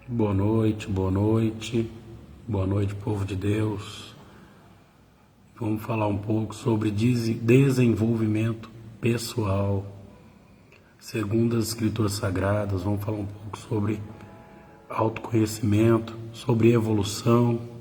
Boa noite, povo de Deus. Vamos falar um pouco sobre desenvolvimento pessoal. Segundo as Escrituras Sagradas, vamos falar um pouco sobre autoconhecimento, sobre evolução.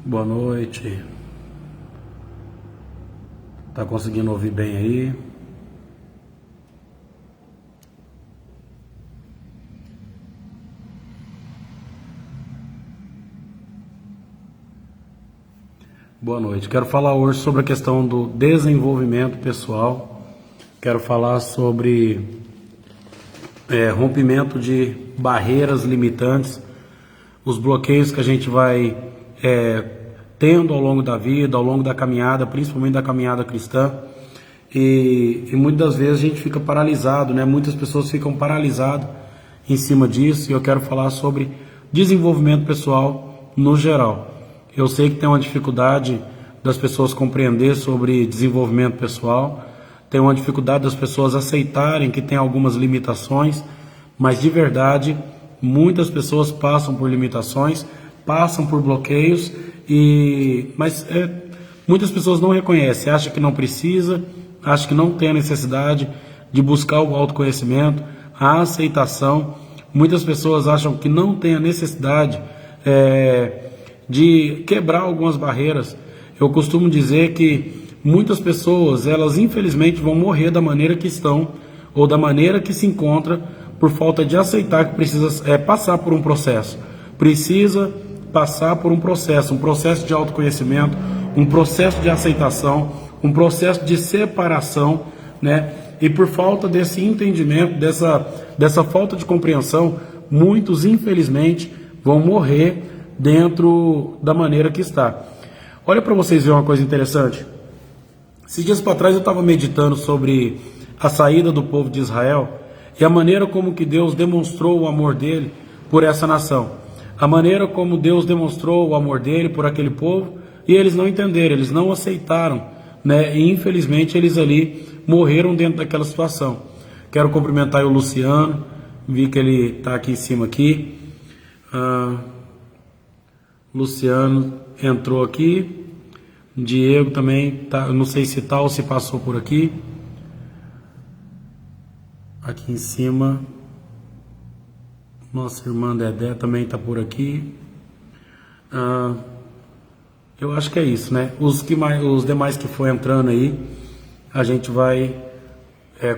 Boa noite. Tá conseguindo ouvir bem aí? Boa noite. Quero falar hoje sobre a questão do desenvolvimento pessoal. Quero falar sobre rompimento de barreiras limitantes, os bloqueios que a gente vai tendo ao longo da vida, ao longo da caminhada, principalmente da caminhada cristã, e muitas das vezes a gente fica paralisado, né? Muitas pessoas ficam paralisadas em cima disso, e eu quero falar sobre desenvolvimento pessoal no geral. Eu sei que tem uma dificuldade das pessoas compreender sobre desenvolvimento pessoal, tem uma dificuldade das pessoas aceitarem que tem algumas limitações, mas de verdade, muitas pessoas passam por limitações, passam por bloqueios, mas muitas pessoas não reconhecem, acham que não precisa, acham que não tem a necessidade de buscar o autoconhecimento, a aceitação. Muitas pessoas acham que não tem a necessidade de quebrar algumas barreiras. Eu costumo dizer que muitas pessoas, elas infelizmente vão morrer da maneira que estão, ou da maneira que se encontra, por falta de aceitar que precisa passar por um processo. Precisa passar por um processo de autoconhecimento, um processo de aceitação, um processo de separação, né? E por falta desse entendimento, dessa falta de compreensão, muitos infelizmente vão morrer dentro da maneira que está. Olha para vocês verem uma coisa interessante. Esses dias para trás eu estava meditando sobre a saída do povo de Israel e a maneira como que Deus demonstrou o amor dele por essa nação. A maneira como Deus demonstrou o amor dele por aquele povo, e eles não entenderam, eles não aceitaram, né? E infelizmente eles ali morreram dentro daquela situação. Quero cumprimentar o Luciano, vi que ele está aqui em cima aqui. Luciano entrou aqui, Diego também tá, não sei se tá ou se passou por aqui. Aqui em cima, nossa irmã Dedé também está por aqui. Eu acho que é isso, né? Os demais que for entrando aí, a gente vai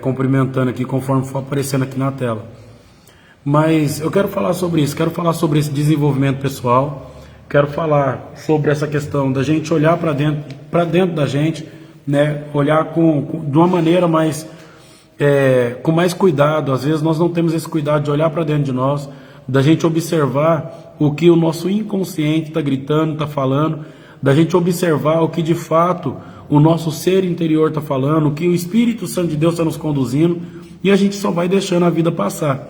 cumprimentando aqui conforme for aparecendo aqui na tela. Mas eu quero falar sobre isso, quero falar sobre esse desenvolvimento pessoal, quero falar sobre essa questão da gente olhar para dentro da gente, né? Olhar de uma maneira mais com mais cuidado. Às vezes nós não temos esse cuidado de olhar para dentro de nós, da gente observar o que o nosso inconsciente está gritando, está falando, da gente observar o que de fato o nosso ser interior está falando, o que o Espírito Santo de Deus está nos conduzindo, e a gente só vai deixando a vida passar.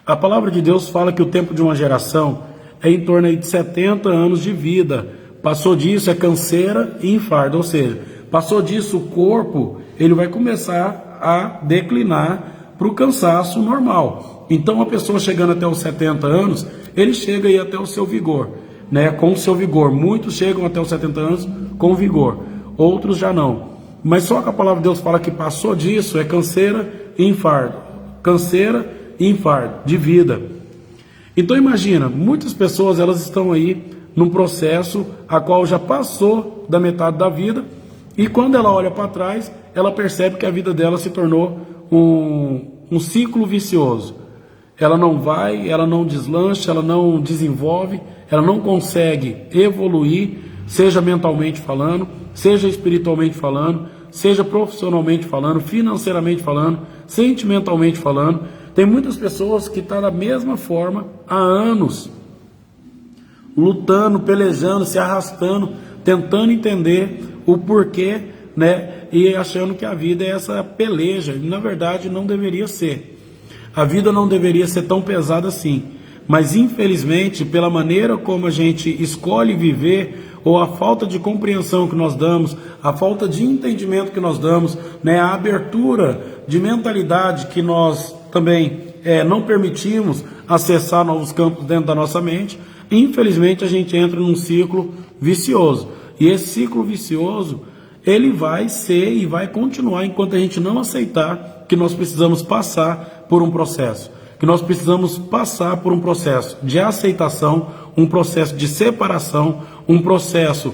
A palavra de Deus fala que o tempo de uma geração é em torno aí de 70 anos de vida Passou disso é canseira e infarto, ou seja, passou disso o corpo, ele vai começar a declinar para o cansaço normal. Então a pessoa chegando até os 70 anos, ele chega aí até o seu vigor, né? Com o seu vigor. Muitos chegam até os 70 anos com vigor, outros já não. Mas só que a palavra de Deus fala que passou disso é canseira e infarto. Canseira e infarto de vida. Então imagina, muitas pessoas elas estão aí num processo a qual já passou da metade da vida, e quando ela olha para trás, ela percebe que a vida dela se tornou um ciclo vicioso. Ela não vai, ela não deslancha, ela não desenvolve, ela não consegue evoluir, seja mentalmente falando, seja espiritualmente falando, seja profissionalmente falando, financeiramente falando, sentimentalmente falando. Tem muitas pessoas que estão da mesma forma há anos, lutando, pelejando, se arrastando, tentando entender o porquê, né? E achando que a vida é essa peleja. E na verdade não deveria ser. A vida não deveria ser tão pesada assim. Mas infelizmente, pela maneira como a gente escolhe viver, ou a falta de compreensão que nós damos, a falta de entendimento que nós damos, né? A abertura de mentalidade que nós também não permitimos acessar novos campos dentro da nossa mente, infelizmente a gente entra num ciclo vicioso. E esse ciclo vicioso, ele vai ser e vai continuar enquanto a gente não aceitar que nós precisamos passar por um processo. Que nós precisamos passar por um processo de aceitação, um processo de separação, um processo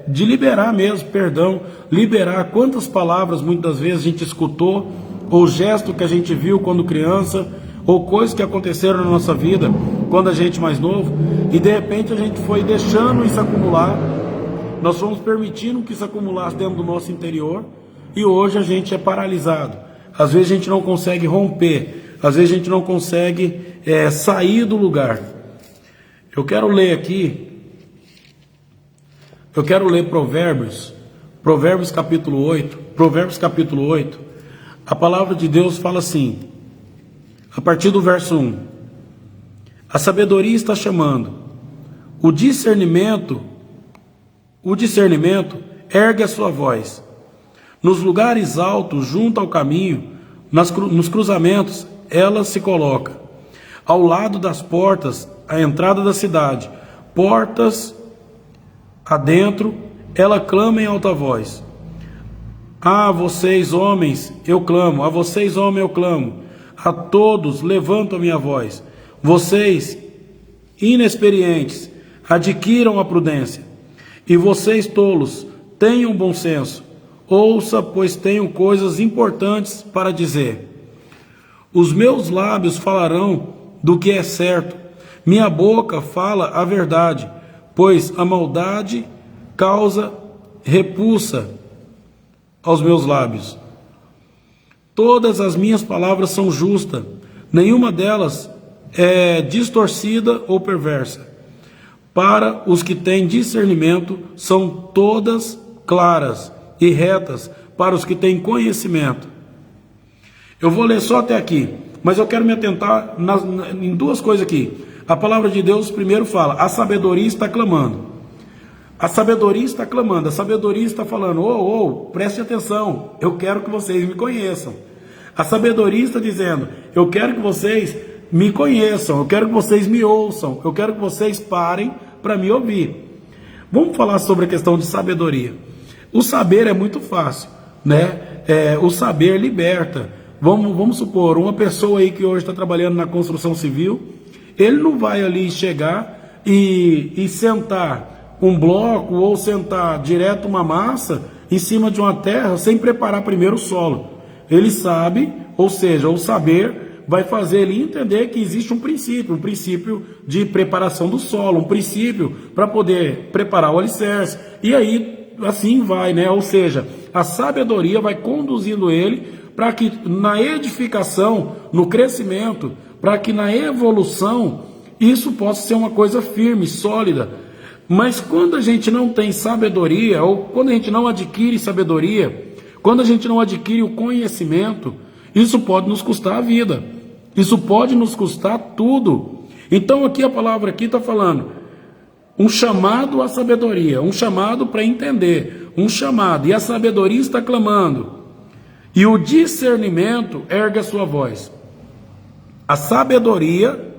de liberar mesmo, perdão, liberar quantas palavras muitas vezes a gente escutou, ou gesto que a gente viu quando criança, ou coisas que aconteceram na nossa vida quando a gente mais novo, e de repente a gente foi deixando isso acumular, nós fomos permitindo que isso acumulasse dentro do nosso interior, e hoje a gente é paralisado. Às vezes a gente não consegue romper, às vezes a gente não consegue sair do lugar. Eu quero ler aqui, Provérbios capítulo 8, a palavra de Deus fala assim, a partir do verso 1, a sabedoria está chamando, o discernimento ergue a sua voz, nos lugares altos, junto ao caminho, nos cruzamentos, ela se coloca, ao lado das portas, à entrada da cidade, portas adentro, ela clama em alta voz. A vocês, homens, eu clamo. A vocês, homens, eu clamo. A todos levanto a minha voz. Vocês, inexperientes, adquiram a prudência. E vocês, tolos, tenham bom senso. Ouça, pois tenho coisas importantes para dizer. Os meus lábios falarão do que é certo. Minha boca fala a verdade, pois a maldade causa repulsa aos meus lábios. Todas as minhas palavras são justas, nenhuma delas é distorcida ou perversa. Para os que têm discernimento, são todas claras e retas, para os que têm conhecimento. Eu vou ler só até aqui, mas eu quero me atentar em duas coisas aqui. A palavra de Deus primeiro fala, a sabedoria está clamando. A sabedoria está clamando, a sabedoria está falando, preste atenção, eu quero que vocês me conheçam. A sabedoria está dizendo, eu quero que vocês me conheçam, eu quero que vocês me ouçam, eu quero que vocês parem para me ouvir. Vamos falar sobre a questão de sabedoria. O saber é muito fácil, né? O saber liberta. Vamos supor, uma pessoa aí que hoje está trabalhando na construção civil, ele não vai ali chegar e sentar um bloco ou sentar direto uma massa em cima de uma terra sem preparar primeiro o solo. Ele sabe, ou seja, o saber vai fazer ele entender que existe um princípio de preparação do solo, um princípio para poder preparar o alicerce, e aí assim vai, né? Ou seja, a sabedoria vai conduzindo ele para que na edificação, no crescimento, para que na evolução, isso possa ser uma coisa firme, sólida. Mas quando a gente não tem sabedoria, ou quando a gente não adquire sabedoria, quando a gente não adquire o conhecimento, isso pode nos custar a vida, isso pode nos custar tudo. Então aqui a palavra aqui está falando, um chamado à sabedoria, um chamado para entender, um chamado, e a sabedoria está clamando, e o discernimento ergue a sua voz. A sabedoria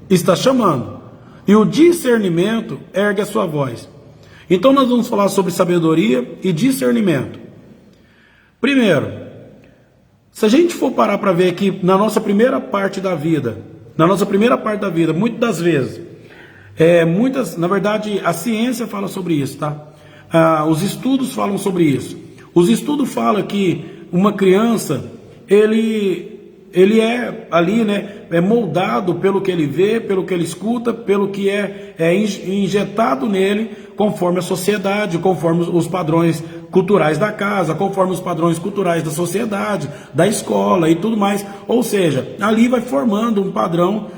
está chamando, e o discernimento ergue a sua voz. Então nós vamos falar sobre sabedoria e discernimento. Primeiro, se a gente for parar para ver aqui na nossa primeira parte da vida, muitas das vezes, na verdade, a ciência fala sobre isso, tá? Os estudos falam sobre isso. Os estudos falam que uma criança, ele é ali, né, é moldado pelo que ele vê, pelo que ele escuta, pelo que é injetado nele, conforme a sociedade, conforme os padrões culturais da casa, conforme os padrões culturais da sociedade, da escola e tudo mais. Ou seja, ali vai formando um padrão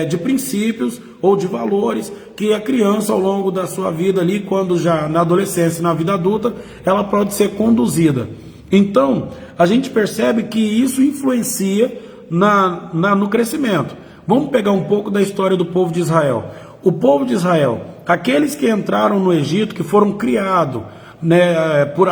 de princípios ou de valores que a criança, ao longo da sua vida ali, quando já na adolescência, na vida adulta, ela pode ser conduzida. Então, a gente percebe que isso influencia no crescimento. Vamos pegar um pouco da história do povo de Israel. O povo de Israel, aqueles que entraram no Egito, que foram criados, né, por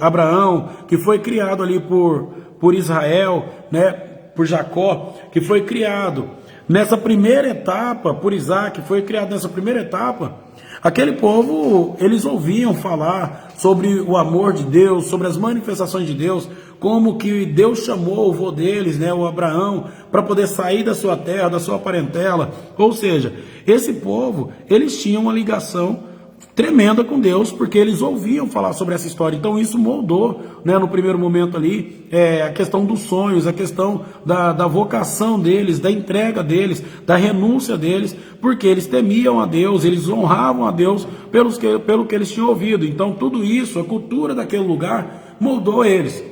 Abraão, que foi criado ali por Israel, né, por Jacó, que foi criado nessa primeira etapa, por Isaac, que foi criado nessa primeira etapa. Aquele povo, eles ouviam falar sobre o amor de Deus, sobre as manifestações de Deus, como que Deus chamou o avô deles, né, o Abraão, para poder sair da sua terra, da sua parentela. Ou seja, esse povo, eles tinham uma ligação tremenda com Deus, porque eles ouviam falar sobre essa história. Então isso moldou, né, no primeiro momento ali, a questão dos sonhos, a questão da vocação deles, da entrega deles, da renúncia deles, porque eles temiam a Deus, eles honravam a Deus pelo que eles tinham ouvido. Então tudo isso, a cultura daquele lugar, moldou eles.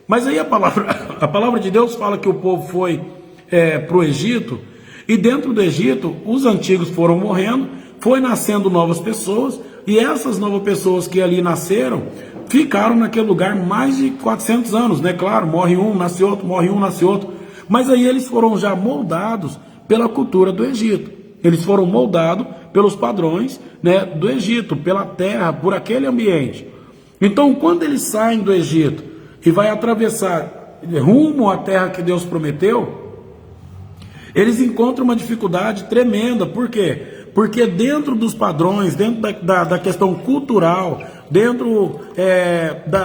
Mas aí a palavra de Deus fala que o povo foi para o Egito, e dentro do Egito os antigos foram morrendo, foi nascendo novas pessoas, e essas novas pessoas que ali nasceram, ficaram naquele lugar mais de 400 anos, né? Claro, morre um, nasce outro, morre um, nasce outro. Mas aí eles foram já moldados pela cultura do Egito. Eles foram moldados pelos padrões, né, do Egito, pela terra, por aquele ambiente. Então, quando eles saem do Egito e vai atravessar rumo à terra que Deus prometeu, eles encontram uma dificuldade tremenda. Por quê? Porque dentro dos padrões, dentro da questão cultural, dentro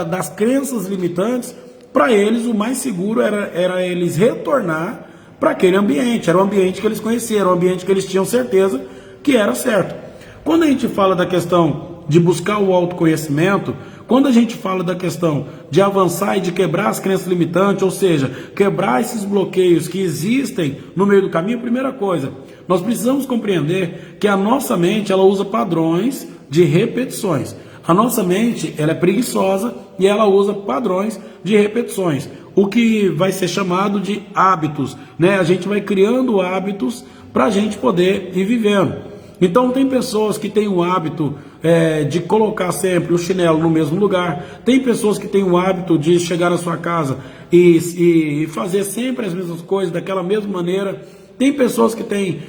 das crenças limitantes, para eles o mais seguro era eles retornar para aquele ambiente. Era o ambiente que eles conheceram, o ambiente que eles tinham certeza que era certo. Quando a gente fala da questão de buscar o autoconhecimento, quando a gente fala da questão de avançar e de quebrar as crenças limitantes, ou seja, quebrar esses bloqueios que existem no meio do caminho, a primeira coisa, nós precisamos compreender que a nossa mente, ela usa padrões de repetições. A nossa mente, ela é preguiçosa e ela usa padrões de repetições, o que vai ser chamado de hábitos, né? A gente vai criando hábitos para a gente poder ir vivendo. Então tem pessoas que têm o hábito de colocar sempre o chinelo no mesmo lugar, tem pessoas que têm o hábito de chegar na sua casa e fazer sempre as mesmas coisas daquela mesma maneira, tem pessoas que têm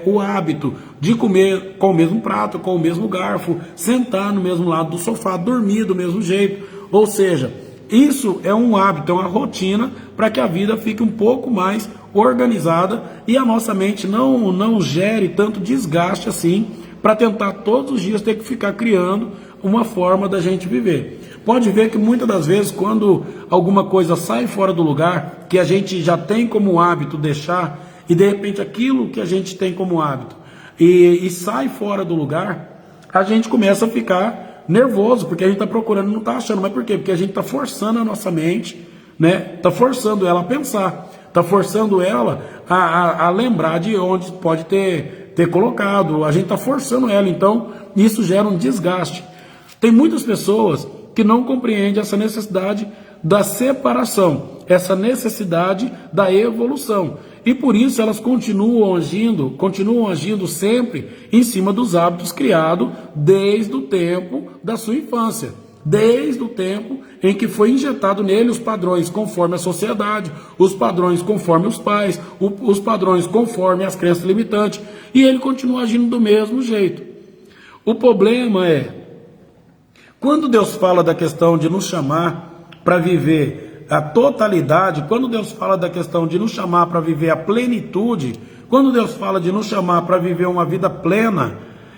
o hábito de comer com o mesmo prato, com o mesmo garfo, sentar no mesmo lado do sofá, dormir do mesmo jeito. Ou seja, isso é um hábito, é uma rotina para que a vida fique um pouco mais organizada e a nossa mente não gere tanto desgaste assim, para tentar todos os dias ter que ficar criando uma forma da gente viver. Pode ver que muitas das vezes, quando alguma coisa sai fora do lugar, que a gente já tem como hábito deixar, e de repente aquilo que a gente tem como hábito e sai fora do lugar, a gente começa a ficar nervoso, porque a gente está procurando, não está achando. Mas por quê? Porque a gente está forçando a nossa mente, né? Está forçando ela a pensar, está forçando ela a lembrar de onde pode ter colocado. A gente está forçando ela, então isso gera um desgaste. Tem muitas pessoas que não compreendem essa necessidade da separação, essa necessidade da evolução, e por isso elas continuam agindo sempre em cima dos hábitos criados desde o tempo da sua infância. desde o tempo em que foi injetado nele os padrões conforme a sociedade, os padrões conforme os pais, os padrões conforme as crenças limitantes, e ele continua agindo do mesmo jeito. O problema é, quando Deus fala da questão de nos chamar para viver a totalidade, quando Deus fala da questão de nos chamar para viver a plenitude, quando Deus fala de nos chamar para viver uma vida plena,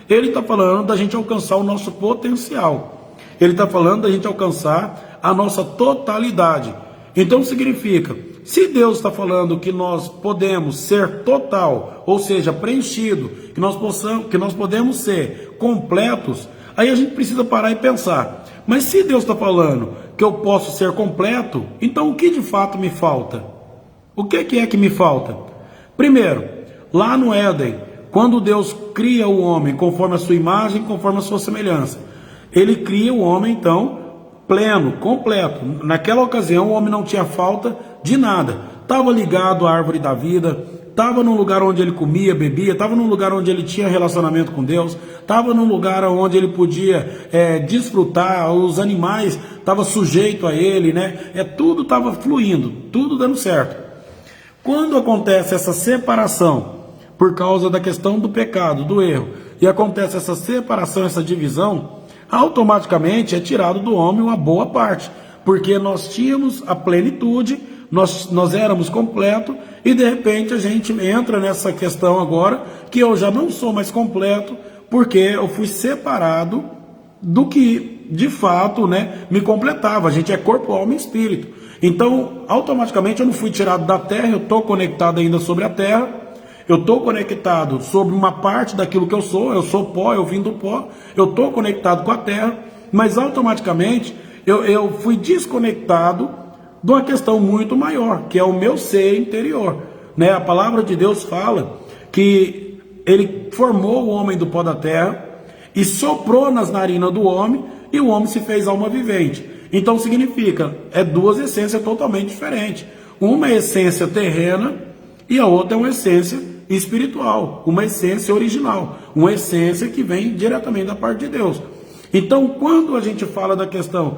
Ele está falando da gente alcançar o nosso potencial. Ele está falando da gente alcançar a nossa totalidade. Então significa, se Deus está falando que nós podemos ser total, ou seja, preenchido, que nós podemos ser completos, aí a gente precisa parar e pensar, mas se Deus está falando que eu posso ser completo, então o que de fato me falta? O que é que me falta? Primeiro, lá no Éden, quando Deus cria o homem conforme a sua imagem, conforme a sua semelhança, Ele cria o homem então pleno, completo. Naquela ocasião o homem não tinha falta de nada, estava ligado à árvore da vida, estava num lugar onde ele comia, bebia, estava num lugar onde ele tinha relacionamento com Deus, estava num lugar onde ele podia desfrutar, os animais estavam sujeitos a ele, né? Tudo estava fluindo, tudo dando certo. Quando acontece essa separação, por causa da questão do pecado, do erro, e acontece essa separação, essa divisão, automaticamente é tirado do homem uma boa parte, porque nós tínhamos a plenitude, nós éramos completos, e de repente a gente entra nessa questão agora, que eu já não sou mais completo, porque eu fui separado do que de fato, né, me completava. A gente é corpo, alma e espírito. Então, automaticamente eu não fui tirado da terra, eu estou conectado ainda sobre a terra, eu estou conectado sobre uma parte daquilo que eu sou pó, eu vim do pó, eu estou conectado com a terra, mas automaticamente eu fui desconectado de uma questão muito maior, que é o meu ser interior, né? A palavra de Deus fala que Ele formou o homem do pó da terra e soprou nas narinas do homem, e o homem se fez alma vivente. Então significa, duas essências totalmente diferentes. Uma é essência terrena e a outra é uma essência espiritual, uma essência original, uma essência que vem diretamente da parte de Deus. Então, quando a gente fala da questão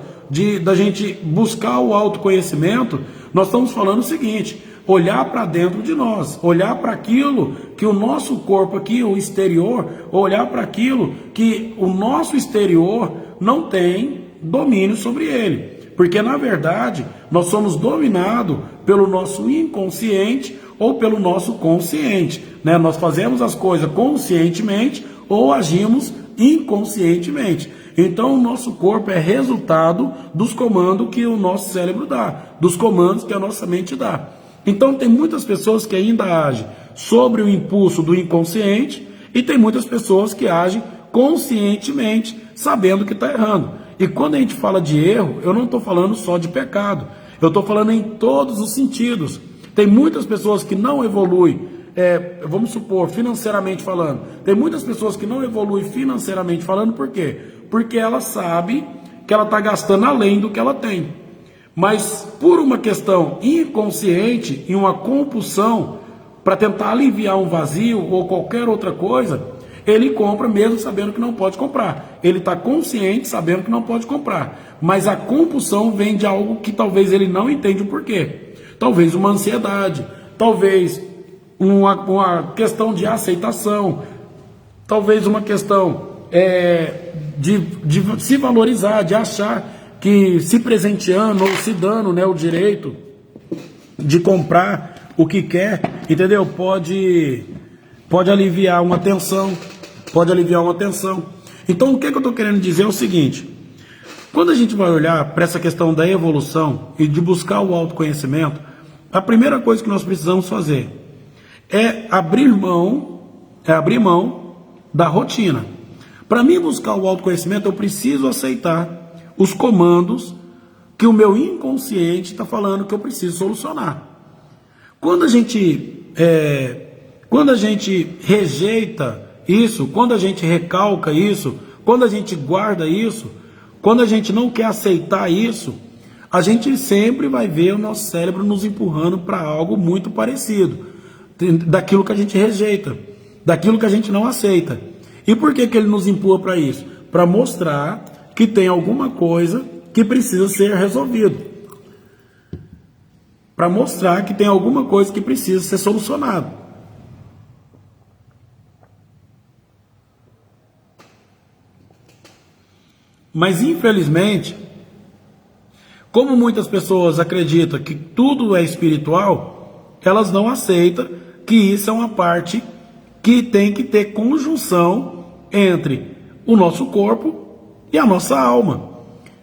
da gente buscar o autoconhecimento, nós estamos falando o seguinte: olhar para dentro de nós, olhar para aquilo que o nosso corpo aqui, o exterior, olhar para aquilo que o nosso exterior não tem domínio sobre ele. Porque, na verdade, nós somos dominados pelo nosso inconsciente ou pelo nosso consciente, né? Nós fazemos as coisas conscientemente ou agimos inconscientemente. Então, o nosso corpo é resultado dos comandos que o nosso cérebro dá, dos comandos que a nossa mente dá. Então, tem muitas pessoas que ainda agem sobre o impulso do inconsciente e tem muitas pessoas que agem conscientemente, sabendo que está errando. E quando a gente fala de erro, eu não estou falando só de pecado, eu estou falando em todos os sentidos. Tem muitas pessoas que não evoluem, vamos supor, financeiramente falando. Tem muitas pessoas que não evoluem financeiramente falando, por quê? Porque ela sabe que ela está gastando além do que ela tem. Mas por uma questão inconsciente e uma compulsão para tentar aliviar um vazio ou qualquer outra coisa, ele compra mesmo sabendo que não pode comprar. Ele está consciente sabendo que não pode comprar. Mas a compulsão vem de algo que talvez ele não entende o porquê. Talvez uma ansiedade, talvez uma questão de aceitação, talvez uma questão de se valorizar, de achar que se presenteando ou se dando, né, o direito de comprar o que quer, entendeu? Pode aliviar uma tensão, Então, o que eu estou querendo dizer é o seguinte: quando a gente vai olhar para essa questão da evolução e de buscar o autoconhecimento, a primeira coisa que nós precisamos fazer é abrir mão da rotina. Para mim buscar o autoconhecimento, eu preciso aceitar os comandos que o meu inconsciente está falando que eu preciso solucionar. Quando a gente rejeita isso, quando a gente recalca isso, quando a gente guarda isso, quando a gente não quer aceitar isso, a gente sempre vai ver o nosso cérebro nos empurrando para algo muito parecido, daquilo que a gente rejeita, daquilo que a gente não aceita. E por que ele nos empurra para isso? Para mostrar que tem alguma coisa que precisa ser resolvido, para mostrar que tem alguma coisa que precisa ser solucionado. Mas infelizmente, como muitas pessoas acreditam que tudo é espiritual, elas não aceitam que isso é uma parte que tem que ter conjunção entre o nosso corpo e a nossa alma.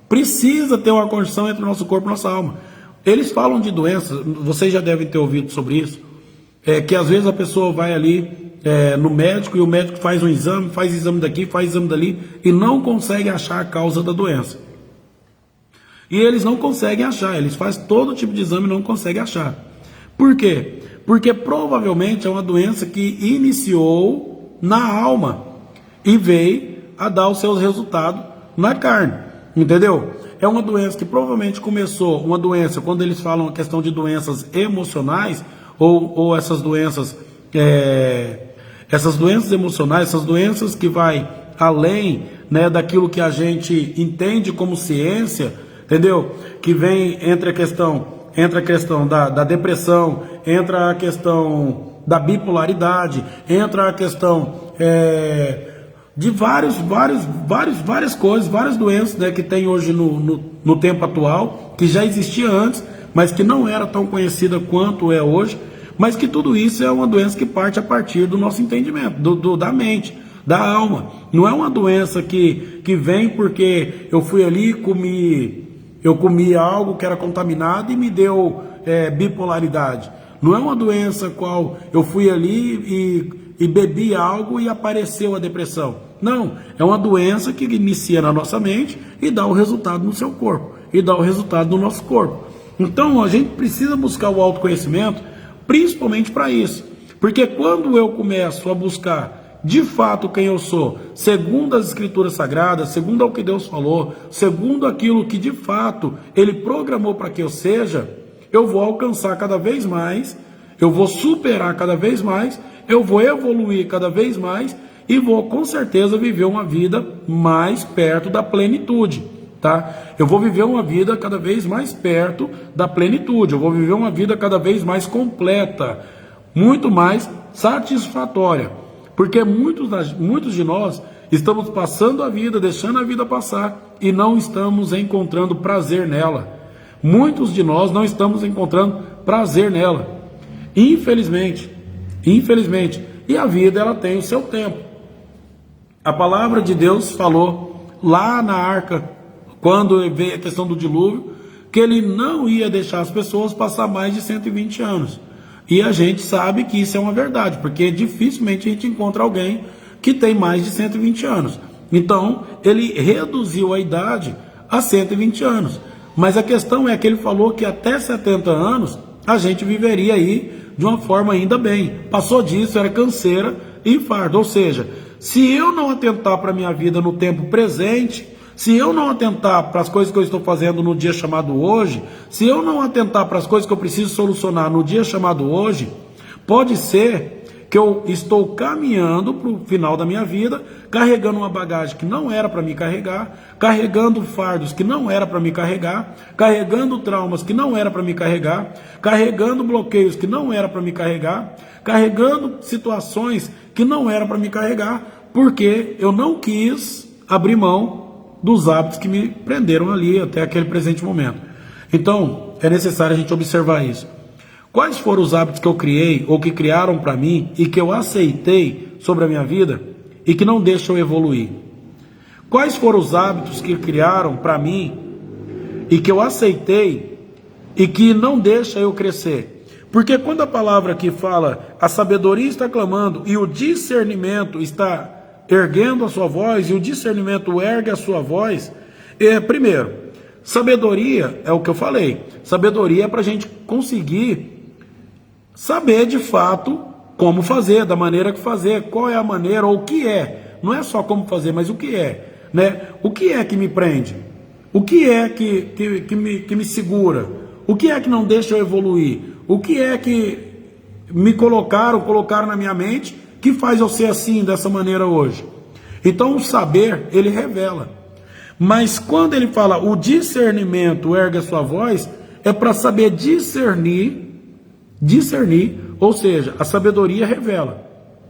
Precisa ter uma conjunção entre o nosso corpo e a nossa alma. Eles falam de doenças, vocês já devem ter ouvido sobre isso, que às vezes a pessoa vai ali no médico e o médico faz um exame, faz exame daqui, faz exame dali e não consegue achar a causa da doença. E eles não conseguem achar, eles fazem todo tipo de exame e não conseguem achar. Por quê? Porque provavelmente é uma doença que iniciou na alma e veio a dar os seus resultados na carne, entendeu? É uma doença que provavelmente começou, uma doença, quando eles falam a questão de doenças emocionais, ou essas doenças emocionais, essas doenças que vai além, né, daquilo que a gente entende como ciência, entendeu? Que vem entre a questão da depressão, entra a questão da bipolaridade, entra a questão de várias coisas, várias doenças, né, que tem hoje no tempo atual, que já existia antes, mas que não era tão conhecida quanto é hoje, mas que tudo isso é uma doença que parte a partir do nosso entendimento, da mente, da alma. Não é uma doença que vem porque eu fui ali e eu comi algo que era contaminado e me deu bipolaridade. Não é uma doença qual eu fui ali e bebi algo e apareceu a depressão. Não, é uma doença que inicia na nossa mente e dá o resultado no seu corpo, e dá o resultado no nosso corpo. Então a gente precisa buscar o autoconhecimento, principalmente para isso. Porque quando eu começo a buscar de fato quem eu sou, segundo as escrituras sagradas, segundo o que Deus falou, segundo aquilo que de fato Ele programou para que eu seja, eu vou alcançar cada vez mais, eu vou superar cada vez mais, eu vou evoluir cada vez mais e vou com certeza viver uma vida mais perto da plenitude, tá? Eu vou viver uma vida cada vez mais perto da plenitude, eu vou viver uma vida cada vez mais completa, muito mais satisfatória, porque muitos de nós estamos passando a vida, deixando a vida passar e não estamos encontrando prazer nela. Muitos de nós não estamos encontrando prazer nela, infelizmente. E a vida, ela tem o seu tempo. A palavra de Deus falou lá na arca, quando veio a questão do dilúvio, que Ele não ia deixar as pessoas passar mais de 120 anos. E a gente sabe que isso é uma verdade, porque dificilmente a gente encontra alguém que tem mais de 120 anos. Então, Ele reduziu a idade a 120 anos. Mas a questão é que Ele falou que até 70 anos a gente viveria aí de uma forma ainda bem. Passou disso, era canseira e fardo. Ou seja, se eu não atentar para a minha vida no tempo presente, se eu não atentar para as coisas que eu estou fazendo no dia chamado hoje, se eu não atentar para as coisas que eu preciso solucionar no dia chamado hoje, pode ser que eu estou caminhando para o final da minha vida, carregando uma bagagem que não era para me carregar, carregando fardos que não era para me carregar, carregando traumas que não era para me carregar, carregando bloqueios que não era para me carregar, carregando situações que não era para me carregar, porque eu não quis abrir mão dos hábitos que me prenderam ali até aquele presente momento. Então, é necessário a gente observar isso. Quais foram os hábitos que eu criei ou que criaram para mim e que eu aceitei sobre a minha vida e que não deixam eu evoluir? Quais foram os hábitos que criaram para mim e que eu aceitei e que não deixam eu crescer? Porque quando a palavra aqui fala, a sabedoria está clamando e o discernimento está erguendo a sua voz, e o discernimento ergue a sua voz, primeiro, sabedoria é o que eu falei, sabedoria é para a gente conseguir saber de fato como fazer, da maneira que fazer, qual é a maneira ou o que é, não é só como fazer, mas o que é, né? O que é que me prende? O que é que me segura? O que é que não deixa eu evoluir? O que é que me colocaram na minha mente que faz eu ser assim, dessa maneira hoje? Então o saber, ele revela. Mas quando ele fala o discernimento ergue a sua voz, é para saber discernir, ou seja, a sabedoria revela.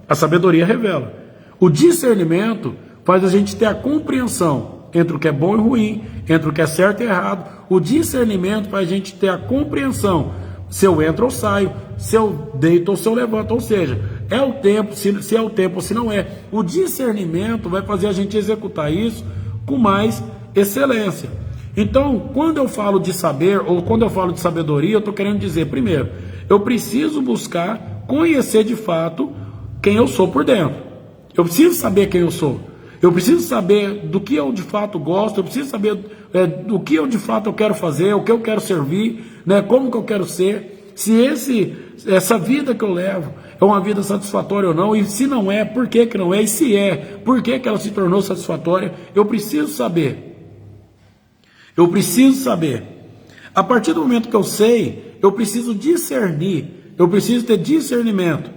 A sabedoria revela. O discernimento faz a gente ter a compreensão entre o que é bom e ruim, entre o que é certo e errado. O discernimento faz a gente ter a compreensão se eu entro ou saio, se eu deito ou se eu levanto, ou seja, é o tempo, se é o tempo ou se não é. O discernimento vai fazer a gente executar isso com mais excelência. Então, quando eu falo de saber, ou quando eu falo de sabedoria, eu estou querendo dizer, primeiro, eu preciso buscar conhecer de fato quem eu sou por dentro. Eu preciso saber quem eu sou. Eu preciso saber do que eu de fato gosto, eu preciso saber do que eu de fato eu quero fazer, o que eu quero servir, né, como que eu quero ser, se essa vida que eu levo é uma vida satisfatória ou não, e se não é, por que que não é, e se é, por que que ela se tornou satisfatória. Eu preciso saber. Eu preciso saber. A partir do momento que eu sei, eu preciso discernir, eu preciso ter discernimento.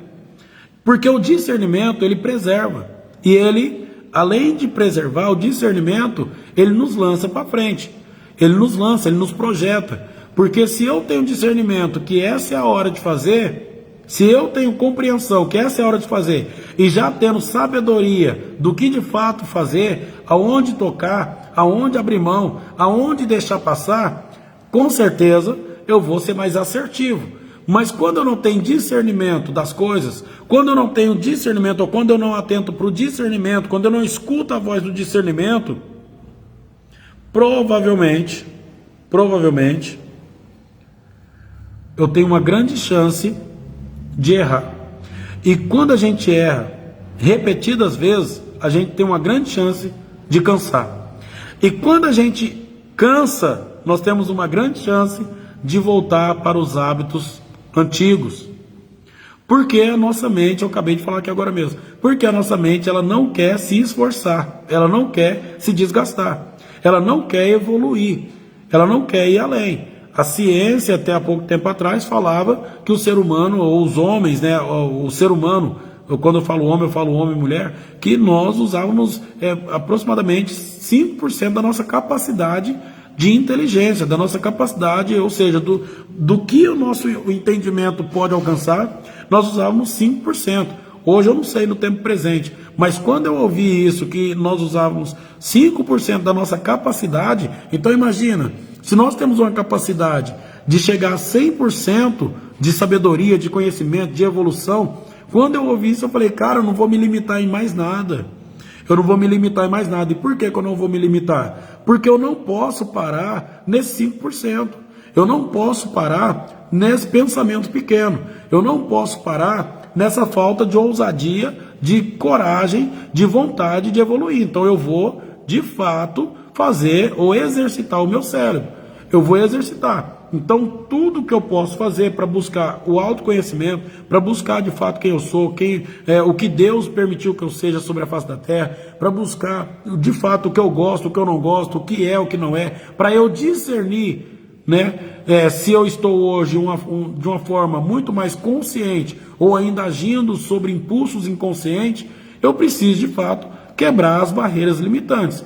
Porque o discernimento, ele preserva. E ele, além de preservar, o discernimento, ele nos lança para frente. Ele nos lança, ele nos projeta. Porque se eu tenho discernimento que essa é a hora de fazer, se eu tenho compreensão que essa é a hora de fazer, e já tendo sabedoria do que de fato fazer, aonde tocar, aonde abrir mão, aonde deixar passar, com certeza eu vou ser mais assertivo. Mas quando eu não tenho discernimento das coisas, quando eu não tenho discernimento, ou quando eu não atento para o discernimento, quando eu não escuto a voz do discernimento, provavelmente, eu tenho uma grande chance de errar. E quando a gente erra repetidas vezes, a gente tem uma grande chance de cansar. E quando a gente cansa, nós temos uma grande chance de voltar para os hábitos antigos. Porque a nossa mente, eu acabei de falar aqui agora mesmo, porque a nossa mente, ela não quer se esforçar, ela não quer se desgastar, ela não quer evoluir, ela não quer ir além. A ciência, até há pouco tempo atrás, falava que o ser humano, ou os homens, né, o ser humano, quando eu falo homem e mulher, que nós usávamos aproximadamente 5% da nossa capacidade de inteligência, da nossa capacidade, ou seja, do que o nosso entendimento pode alcançar, nós usávamos 5%. Hoje eu não sei no tempo presente, mas quando eu ouvi isso, que nós usávamos 5% da nossa capacidade, então imagina, se nós temos uma capacidade de chegar a 100% de sabedoria, de conhecimento, de evolução, quando eu ouvi isso eu falei, cara, eu não vou me limitar em mais nada. Eu não vou me limitar em mais nada. E por que que eu não vou me limitar? Porque eu não posso parar nesse 5%. Eu não posso parar nesse pensamento pequeno. Eu não posso parar nessa falta de ousadia, de coragem, de vontade de evoluir. Então eu vou, de fato, fazer ou exercitar o meu cérebro. Eu vou exercitar. Então, tudo que eu posso fazer para buscar o autoconhecimento, para buscar de fato quem eu sou, o que Deus permitiu que eu seja sobre a face da terra, para buscar de fato o que eu gosto, o que eu não gosto, o que é, o que não é, para eu discernir, né, se eu estou hoje de uma forma muito mais consciente ou ainda agindo sobre impulsos inconscientes, eu preciso de fato quebrar as barreiras limitantes.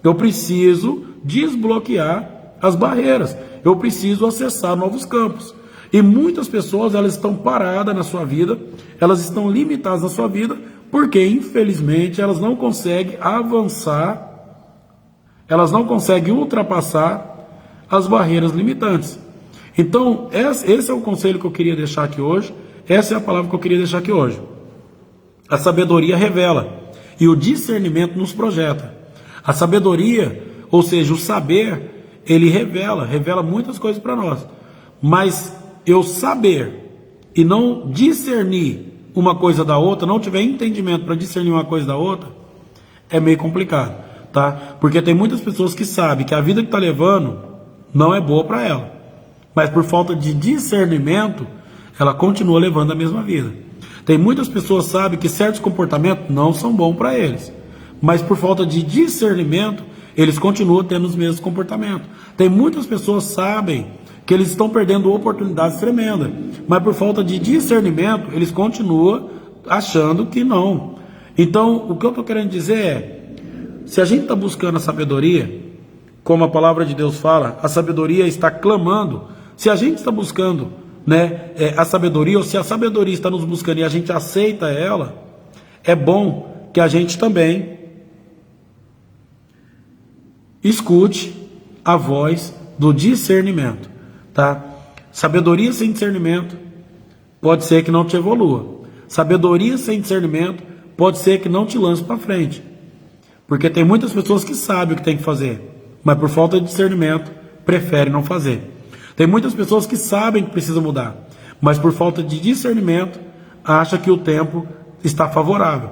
Eu preciso desbloquear as barreiras. Eu preciso acessar novos campos. E muitas pessoas, elas estão paradas na sua vida, elas estão limitadas na sua vida, porque infelizmente elas não conseguem avançar, elas não conseguem ultrapassar as barreiras limitantes. Então, esse é o conselho que eu queria deixar aqui hoje, essa é a palavra que eu queria deixar aqui hoje. A sabedoria revela, e o discernimento nos projeta. A sabedoria, ou seja, o saber, ele revela muitas coisas para nós. Mas eu saber e não discernir uma coisa da outra, não tiver entendimento para discernir uma coisa da outra, é meio complicado, tá? Porque tem muitas pessoas que sabem que a vida que está levando não é boa para ela, mas por falta de discernimento, ela continua levando a mesma vida. Tem muitas pessoas que sabem que certos comportamentos não são bons para eles, mas por falta de discernimento, eles continuam tendo os mesmos comportamentos. Tem muitas pessoas que sabem que eles estão perdendo oportunidades tremendas, mas por falta de discernimento, eles continuam achando que não. Então, o que eu estou querendo dizer é, se a gente está buscando a sabedoria, como a palavra de Deus fala, a sabedoria está clamando. Se a gente está buscando, né, a sabedoria, ou se a sabedoria está nos buscando e a gente aceita ela, é bom que a gente também escute a voz do discernimento, tá? Sabedoria sem discernimento pode ser que não te evolua. Sabedoria sem discernimento pode ser que não te lance para frente. Porque tem muitas pessoas que sabem o que tem que fazer, mas por falta de discernimento preferem não fazer. Tem muitas pessoas que sabem que precisa mudar, mas por falta de discernimento acham que o tempo está favorável.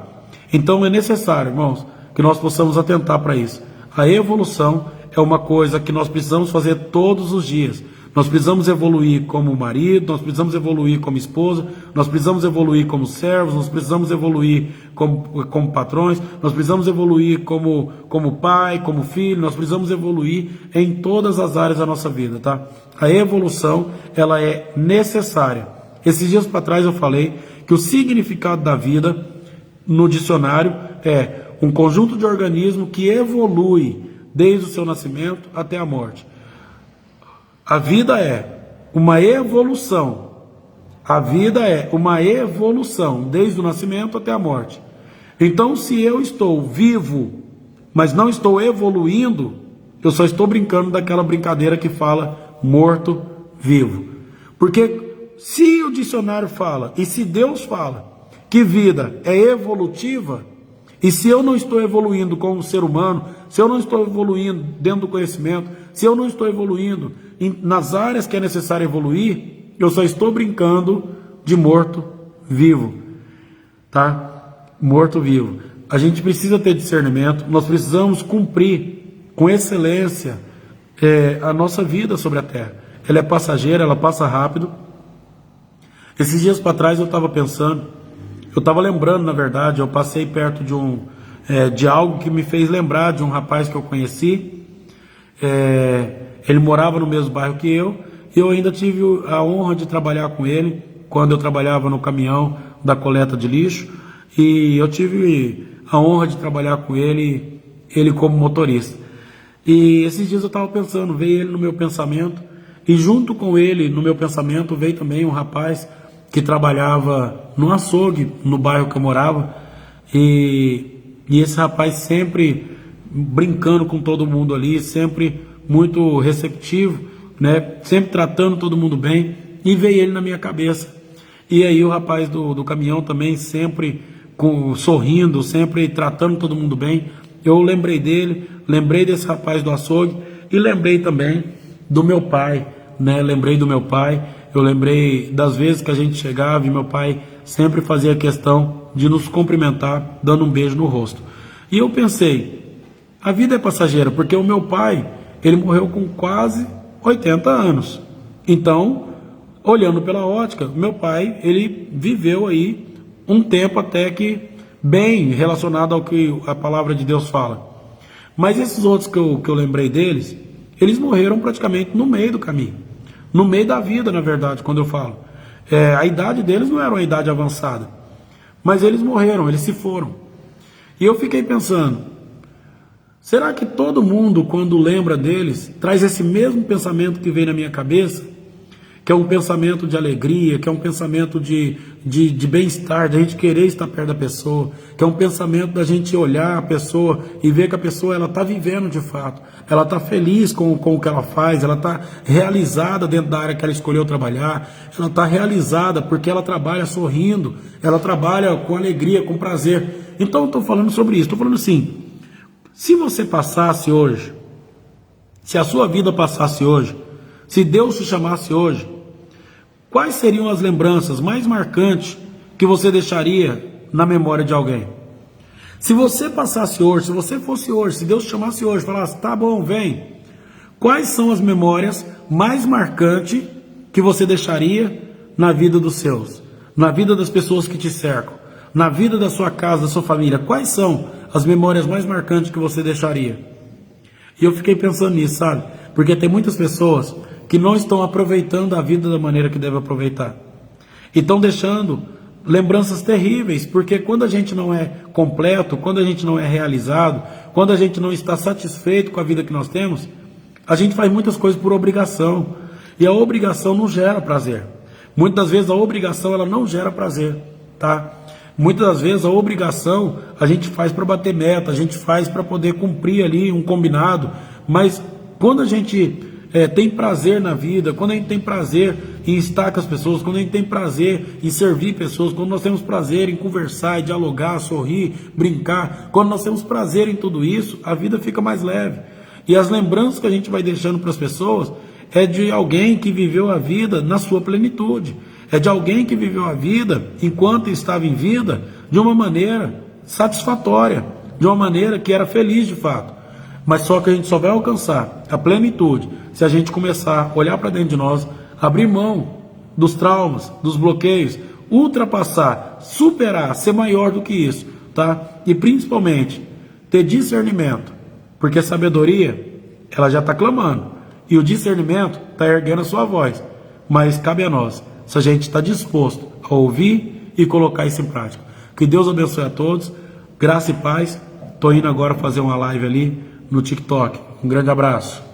Então é necessário, irmãos, que nós possamos atentar para isso. A evolução é uma coisa que nós precisamos fazer todos os dias. Nós precisamos evoluir como marido, nós precisamos evoluir como esposa, nós precisamos evoluir como servos, nós precisamos evoluir como patrões, nós precisamos evoluir como pai, como filho, nós precisamos evoluir em todas as áreas da nossa vida, tá? A evolução, ela é necessária. Esses dias para trás eu falei que o significado da vida no dicionário é um conjunto de organismos que evolui desde o seu nascimento até a morte. A vida é uma evolução. A vida é uma evolução, desde o nascimento até a morte. Então, se eu estou vivo, mas não estou evoluindo, eu só estou brincando daquela brincadeira que fala morto-vivo. Porque se o dicionário fala, e se Deus fala, que vida é evolutiva, e se eu não estou evoluindo como ser humano, se eu não estou evoluindo dentro do conhecimento, se eu não estou evoluindo nas áreas que é necessário evoluir, eu só estou brincando de morto-vivo, tá? Morto-vivo. A gente precisa ter discernimento, nós precisamos cumprir com excelência a nossa vida sobre a terra. Ela é passageira, ela passa rápido. Esses dias para trás eu estava pensando, eu estava lembrando, na verdade, eu passei perto de algo que me fez lembrar de um rapaz que eu conheci. Ele morava no mesmo bairro que eu, e eu ainda tive a honra de trabalhar com ele quando eu trabalhava no caminhão da coleta de lixo, e eu tive a honra de trabalhar com ele como motorista. E esses dias eu estava pensando, veio ele no meu pensamento, e junto com ele no meu pensamento veio também um rapaz que trabalhava no açougue, no bairro que eu morava, e esse rapaz sempre brincando com todo mundo ali, sempre muito receptivo, né? Sempre tratando todo mundo bem, e veio ele na minha cabeça. E aí o rapaz do caminhão também sempre sorrindo, sempre tratando todo mundo bem. Eu lembrei dele, lembrei desse rapaz do açougue, e lembrei também do meu pai, né? Lembrei do meu pai, eu lembrei das vezes que a gente chegava e meu pai sempre fazia questão de nos cumprimentar, dando um beijo no rosto. E eu pensei, a vida é passageira, porque o meu pai, ele morreu com quase 80 anos. Então, olhando pela ótica, meu pai, ele viveu aí um tempo até que bem relacionado ao que a palavra de Deus fala. Mas esses outros que eu lembrei deles, eles morreram praticamente no meio do caminho. No meio da vida, na verdade, quando eu falo. A idade deles não era uma idade avançada. Mas eles morreram, eles se foram. E eu fiquei pensando, será que todo mundo, quando lembra deles, traz esse mesmo pensamento que veio na minha cabeça? Que é um pensamento de alegria, que é um pensamento de bem-estar, da gente querer estar perto da pessoa, que é um pensamento da gente olhar a pessoa e ver que a pessoa ela está vivendo de fato, ela está feliz com o que ela faz, ela está realizada dentro da área que ela escolheu trabalhar, ela está realizada porque ela trabalha sorrindo, ela trabalha com alegria, com prazer. Então eu estou falando sobre isso, estou falando assim, se você passasse hoje, se a sua vida passasse hoje, se Deus te chamasse hoje, quais seriam as lembranças mais marcantes que você deixaria na memória de alguém? Se você passasse hoje, se você fosse hoje, se Deus te chamasse hoje, falasse, tá bom, vem. Quais são as memórias mais marcantes que você deixaria na vida dos seus? Na vida das pessoas que te cercam? Na vida da sua casa, da sua família? Quais são as memórias mais marcantes que você deixaria? E eu fiquei pensando nisso, sabe? Porque tem muitas pessoas que não estão aproveitando a vida da maneira que deve aproveitar. E estão deixando lembranças terríveis, porque quando a gente não é completo, quando a gente não é realizado, quando a gente não está satisfeito com a vida que nós temos, A gente faz muitas coisas por obrigação. E a obrigação não gera prazer. Muitas vezes a obrigação ela não gera prazer, tá? Muitas das vezes a obrigação a gente faz para bater meta, a gente faz para poder cumprir ali um combinado, mas quando a gente tem prazer na vida, quando a gente tem prazer em estar com as pessoas, quando a gente tem prazer em servir pessoas, quando nós temos prazer em conversar, dialogar, sorrir, brincar, quando nós temos prazer em tudo isso, a vida fica mais leve. E as lembranças que a gente vai deixando para as pessoas é de alguém que viveu a vida na sua plenitude. É de alguém que viveu a vida, enquanto estava em vida, de uma maneira satisfatória, de uma maneira que era feliz de fato. Mas só que a gente só vai alcançar a plenitude se a gente começar a olhar para dentro de nós, abrir mão dos traumas, dos bloqueios, ultrapassar, superar, ser maior do que isso, tá? E principalmente ter discernimento, porque a sabedoria, ela já está clamando, e o discernimento está erguendo a sua voz, mas cabe a nós, se a gente está disposto a ouvir e colocar isso em prática. Que Deus abençoe a todos, graça e paz. Estou indo agora fazer uma live ali no TikTok. Um grande abraço.